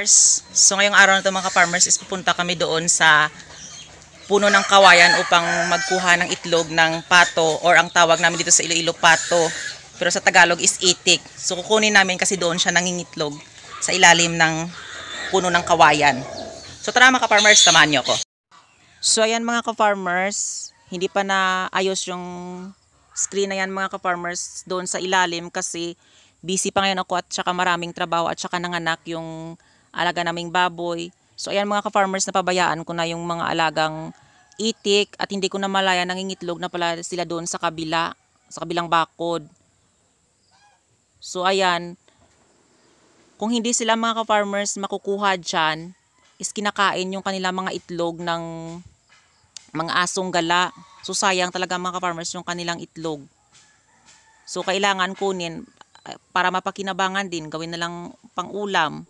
So ngayong araw na ito mga ka-farmers is pupunta kami doon sa puno ng kawayan upang magkuha ng itlog ng pato, or ang tawag namin dito sa Iloilo pato, pero sa Tagalog is itik. So kukunin namin kasi doon siya nangingitlog sa ilalim ng puno ng kawayan. So tara mga ka-farmers, samahan niyo ako. So ayan mga ka-farmers, hindi pa na ayos yung screen na yan mga ka-farmers doon sa ilalim kasi busy pa ngayon ako at saka maraming trabaho at saka nanganak yung alaga naming baboy. So ayan mga ka-farmers, napabayaan ko na yung mga alagang itik at hindi ko na malaya nangingitlog na pala sila doon sa kabilang bakod. So ayan, kung hindi sila mga ka-farmers makukuha dyan, is kinakain yung kanilang mga itlog ng mga asong gala. So sayang talaga mga ka-farmers yung kanilang itlog. So kailangan kunin para mapakinabangan din, gawin na lang pang ulam.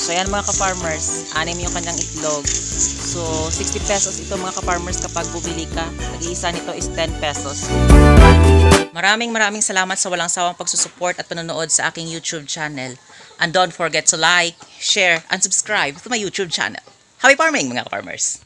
So ayan mga ka-farmers, 6 yung kanyang itlog. So 60 pesos ito mga ka-farmers kapag bumili ka. Nag-iisa nito is 10 pesos. Maraming salamat sa walang sawang pagsusupport at panonood sa aking YouTube channel. And don't forget to like, share, and subscribe to my YouTube channel. Happy farming mga ka-farmers!